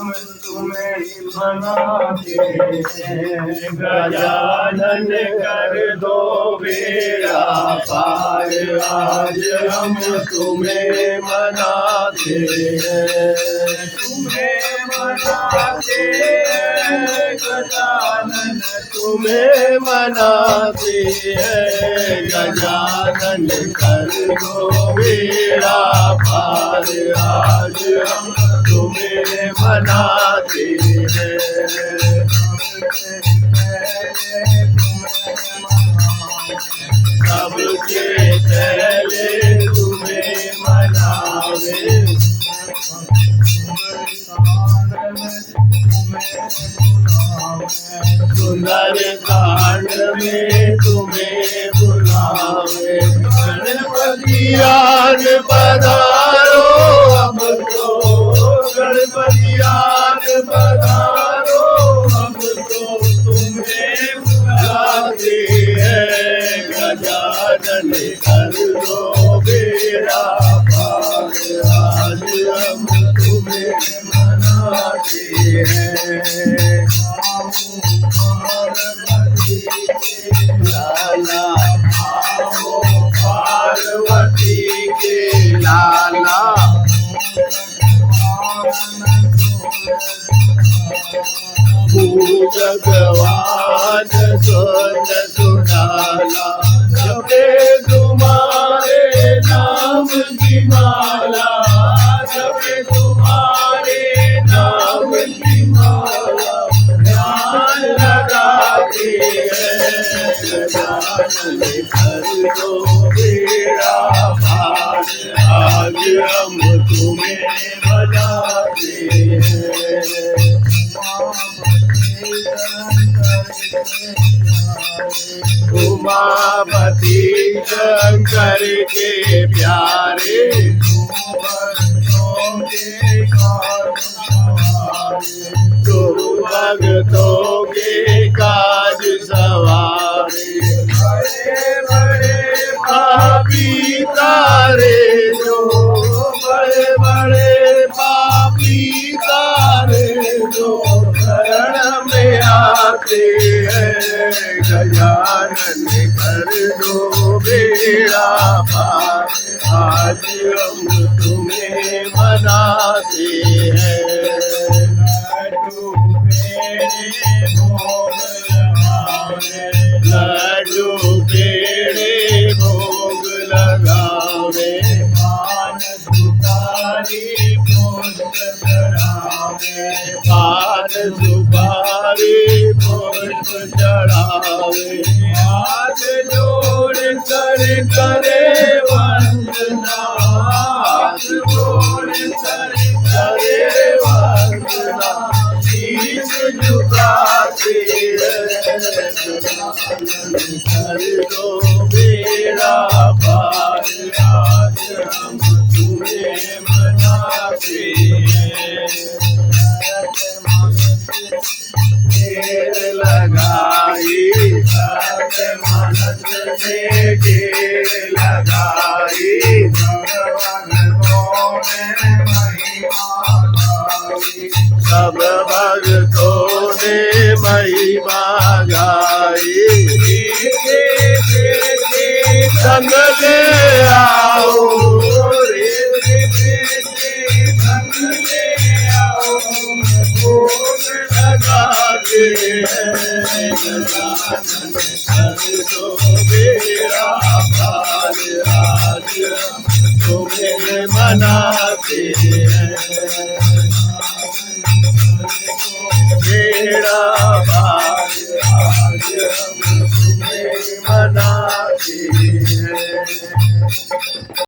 हम तुम्हें मनाते हैं। गजानन कर दो बेड़ा पार, आज हम तुम्हें मनाते हैं। तुम्हें मनाते हैं गजानन, तुम्हें मनाते हैं। गजानन कर दो बेड़ा पार, आज हम तुम्हें मनाते हैं। सबसे पहले तुम्हें मनावे, सुंदर कांड में तुम्हें बुलावे। गणपति आज पधारो, अब तो गणपति आज पधारो, अब तो तुम्हें बुलाते हैं। गजानन कर दो बेड़ा पार, आज हम तुम्हें मनाते हैं। लाला आओ पार्वती के लाला, भगवान सुन सुनाला, जपे तुम्हारे नाम की माला, जपे तुम्हारे नाम की माला, ध्यान लगाते हैं। गजानन कर दो बेड़ा पार, आज हम तुम्हें मनाते हैं। उमापति शंकर के प्यारे, तुम भक्तों के काज सवारे। बड़े बड़े पापी तारे जो, बड़े बड़े पापी तारे जो शरण में आते हैं। गजानन कर दो बेड़ा पार, आज हम तुम्हें मनाते हैं। लड्डू पेड़े भोग लगावे, पान सुपारी पुष्प चढ़ावे, पान सुपारी पुष्प चढ़ावे। हाथ जोड़ कर करे वंदना, हाथ जोड़ कर करे वंदना, शीश झुकाते हैं। कर दो बेड़ा पार, आज हम तुम्हें मनाते हैं। ढेर लगाई मनस में, ढेर लगाई भगवानों ने महिमा गाई। सब भक्तों ने महिमा गाई। संग ले आओ रे, संग ले आओ, भोग लगाते हैं। गजानन कर दो बेड़ा पार, आज तुम्हें मनाते हैं। बेड़ा